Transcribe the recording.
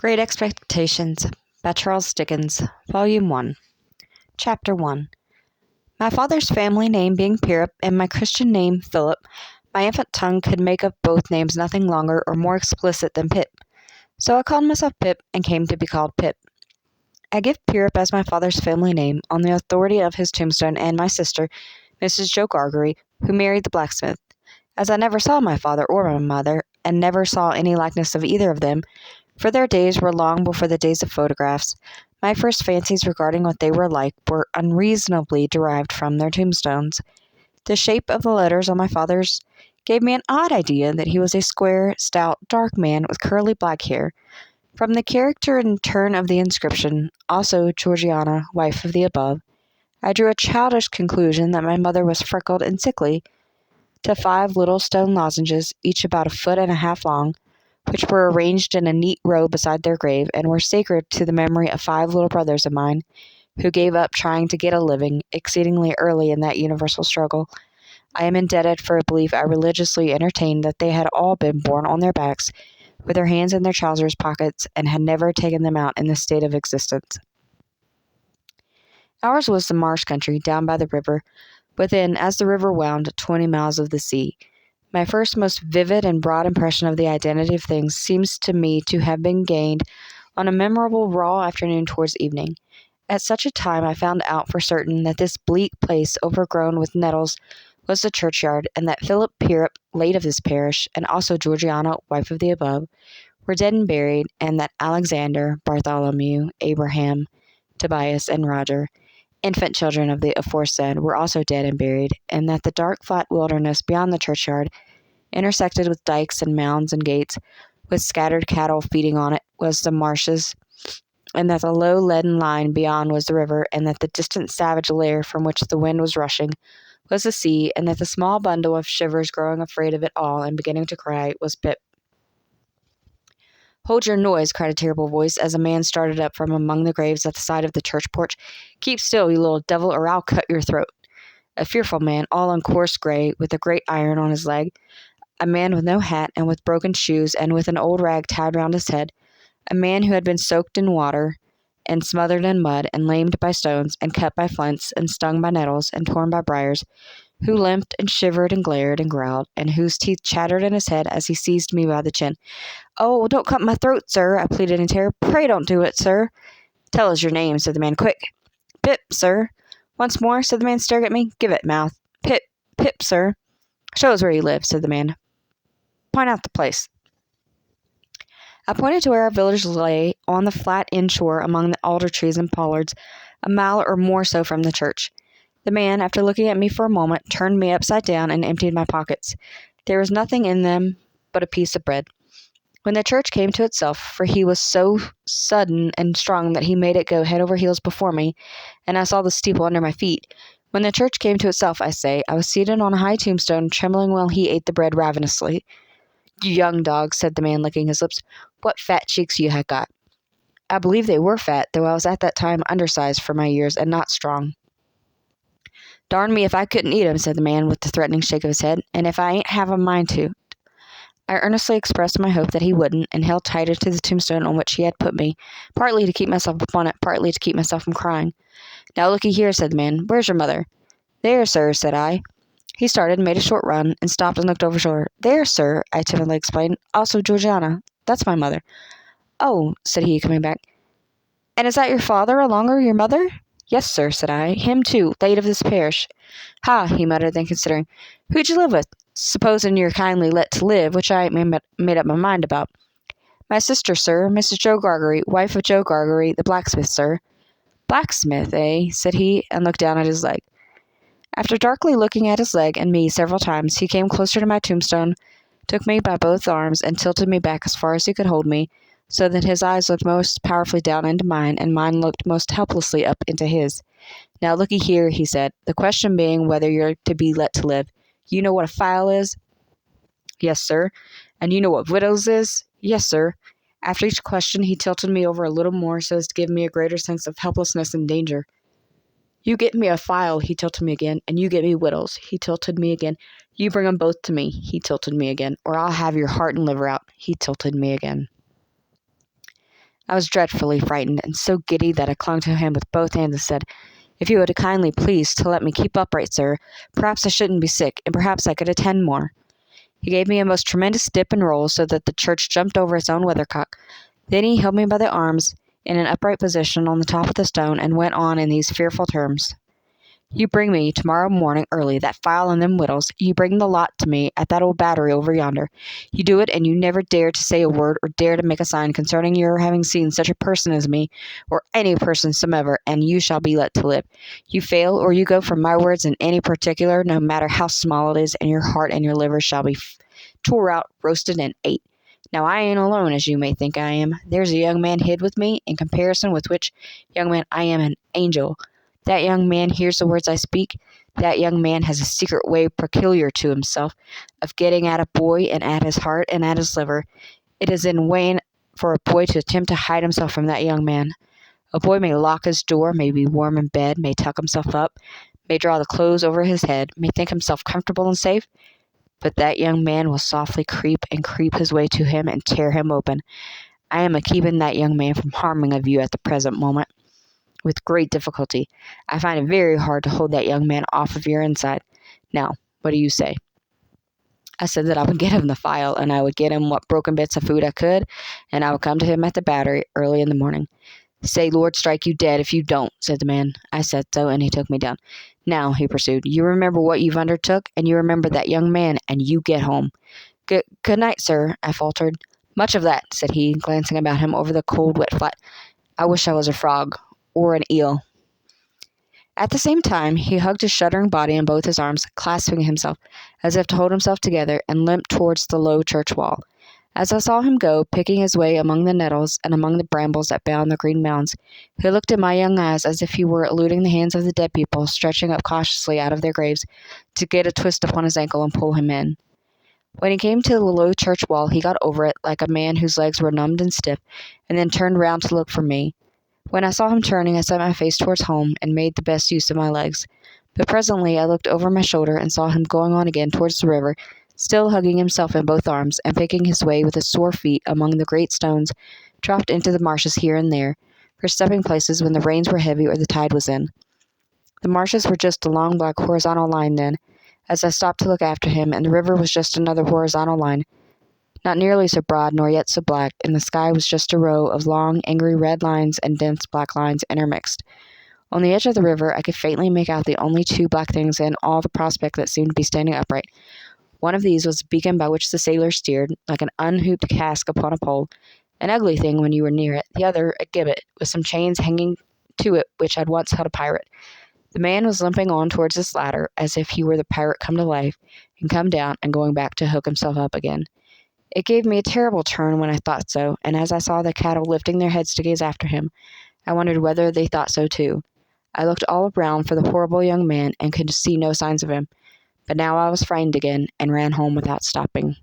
Great Expectations by Charles Dickens, Volume 1, Chapter 1. My father's family name being Pirrip and my Christian name Philip, my infant tongue could make of both names nothing longer or more explicit than Pip. So I called myself Pip and came to be called Pip. I give Pirrip as my father's family name on the authority of his tombstone and my sister, Mrs. Joe Gargery, who married the blacksmith. As I never saw my father or my mother, and never saw any likeness of either of them, for their days were long before the days of photographs, my first fancies regarding what they were like were unreasonably derived from their tombstones. The shape of the letters on my father's gave me an odd idea that he was a square, stout, dark man with curly black hair. From the character and turn of the inscription, also Georgiana, wife of the above, I drew a childish conclusion that my mother was freckled and sickly, to 5 little stone lozenges, each about 1.5 feet long, which were arranged in a neat row beside their grave, and were sacred to the memory of 5 little brothers of mine, who gave up trying to get a living exceedingly early in that universal struggle. I am indebted for a belief I religiously entertained that they had all been born on their backs, with their hands in their trousers pockets, and had never taken them out in this state of existence. Ours was the marsh country down by the river, within, as the river wound, 20 miles of the sea. My first most vivid and broad impression of the identity of things seems to me to have been gained on a memorable raw afternoon towards evening. At such a time I found out for certain that this bleak place overgrown with nettles was the churchyard, and that Philip Pirrip, late of this parish, and also Georgiana, wife of the above, were dead and buried, and that Alexander, Bartholomew, Abraham, Tobias, and Roger, infant children of the aforesaid, were also dead and buried, and that the dark flat wilderness beyond the churchyard, intersected with dikes and mounds and gates, with scattered cattle feeding on it, was the marshes, and that the low leaden line beyond was the river, and that the distant savage lair from which the wind was rushing was the sea, and that the small bundle of shivers growing afraid of it all and beginning to cry was Pip. "Hold your noise," cried a terrible voice, as a man started up from among the graves at the side of the church porch. "Keep still, you little devil, or I'll cut your throat." A fearful man, all in coarse gray, with a great iron on his leg, a man with no hat and with broken shoes and with an old rag tied round his head, a man who had been soaked in water and smothered in mud and lamed by stones and cut by flints and stung by nettles and torn by briars, who limped and shivered and glared and growled, and whose teeth chattered in his head as he seized me by the chin. "Oh, don't cut my throat, sir," I pleaded in terror. "Pray don't do it, sir." "Tell us your name," said the man. "Quick." "Pip, sir." "Once more," said the man, staring at me. "Give it, mouth." "Pip, Pip, sir." "Show us where you live," said the man. "Point out the place." I pointed to where our village lay on the flat inshore among the alder trees and pollards, a mile or more so from the church. The man, after looking at me for a moment, turned me upside down and emptied my pockets. There was nothing in them but a piece of bread. When the church came to itself, for he was so sudden and strong that he made it go head over heels before me, and I saw the steeple under my feet. When the church came to itself, I say, I was seated on a high tombstone, trembling while he ate the bread ravenously. "You young dog," said the man, licking his lips, "what fat cheeks you had got." I believe they were fat, though I was at that time undersized for my years and not strong. "Darn me if I couldn't eat 'em," said the man, with a threatening shake of his head, "and if I ain't have a mind to." I earnestly expressed my hope that he wouldn't, and held tighter to the tombstone on which he had put me, partly to keep myself upon it, partly to keep myself from crying. "Now looky here," said the man, "where's your mother?" "There, sir," said I. He started, made a short run, and stopped and looked over his shoulder. "There, sir," I timidly explained, "also Georgiana. That's my mother." "Oh," said he, coming back. "And is that your father alonger your mother?" "Yes, sir," said I. "Him too, late of this parish." "Ha," he muttered, then considering. "Who'd you live with? Supposin' you're kindly let to live, which I ain't made up my mind about." "My sister, sir, Mrs. Joe Gargery, wife of Joe Gargery, the blacksmith, sir." "Blacksmith, eh?" said he, and looked down at his leg. After darkly looking at his leg and me several times, he came closer to my tombstone, took me by both arms, and tilted me back as far as he could hold me, so that his eyes looked most powerfully down into mine, and mine looked most helplessly up into his. "Now looky here," he said, "the question being whether you're to be let to live. You know what a file is?" "Yes, sir." "And you know what widows is?" "Yes, sir." After each question he tilted me over a little more so as to give me a greater sense of helplessness and danger. "You get me a file," he tilted me again, "and you get me widows," he tilted me again. "You bring 'em both to me," he tilted me again, "or I'll have your heart and liver out," he tilted me again. I was dreadfully frightened, and so giddy that I clung to him with both hands and said, "If you would kindly please to let me keep upright, sir, perhaps I shouldn't be sick, and perhaps I could attend more." He gave me a most tremendous dip and roll, so that the church jumped over its own weathercock. Then he held me by the arms in an upright position on the top of the stone, and went on in these fearful terms: "You bring me tomorrow morning early that file and them whittles. You bring the lot to me at that old battery over yonder. You do it, and you never dare to say a word or dare to make a sign concerning your having seen such a person as me, or any person somever, and you shall be let to live. You fail, or you go from my words in any particular, no matter how small it is, and your heart and your liver shall be tore out, roasted, and ate. Now I ain't alone, as you may think I am. There's a young man hid with me, in comparison with which young man I am an angel. That young man hears the words I speak. That young man has a secret way peculiar to himself of getting at a boy and at his heart and at his liver. It is in vain for a boy to attempt to hide himself from that young man. A boy may lock his door, may be warm in bed, may tuck himself up, may draw the clothes over his head, may think himself comfortable and safe, but that young man will softly creep his way to him and tear him open. I am a-keeping that young man from harming of you at the present moment, with great difficulty. I find it very hard to hold that young man off of your inside. Now, what do you say?" I said that I would get him the file, and I would get him what broken bits of food I could, and I would come to him at the battery early in the morning. "Say, Lord strike you dead if you don't," said the man. I said so, and he took me down. "Now," he pursued, "you remember what you've undertook, and you remember that young man, and you get home." Good night, sir," I faltered. "Much of that," said he, glancing about him over the cold, wet flat. "I wish I was a frog, or an eel." At the same time, he hugged his shuddering body in both his arms, clasping himself, as if to hold himself together, and limped towards the low church wall. As I saw him go, picking his way among the nettles and among the brambles that bound the green mounds, he looked in my young eyes as if he were eluding the hands of the dead people stretching up cautiously out of their graves to get a twist upon his ankle and pull him in. When he came to the low church wall, he got over it like a man whose legs were numbed and stiff, and then turned round to look for me. When I saw him turning, I set my face towards home, and made the best use of my legs. But presently I looked over my shoulder, and saw him going on again towards the river, still hugging himself in both arms, and picking his way with his sore feet among the great stones dropped into the marshes here and there, for stepping places when the rains were heavy or the tide was in. The marshes were just a long black horizontal line then, as I stopped to look after him, and the river was just another horizontal line, not nearly so broad nor yet so black, and the sky was just a row of long, angry red lines and dense black lines intermixed. On the edge of the river I could faintly make out the only two black things in all the prospect that seemed to be standing upright. One of these was a beacon by which the sailors steered, like an unhooped cask upon a pole, an ugly thing when you were near it, the other a gibbet, with some chains hanging to it which had once held a pirate. The man was limping on towards this latter, as if he were the pirate come to life, and come down, and going back to hook himself up again. It gave me a terrible turn when I thought so, and as I saw the cattle lifting their heads to gaze after him, I wondered whether they thought so too. I looked all around for the horrible young man, and could see no signs of him. But now I was frightened again, and ran home without stopping.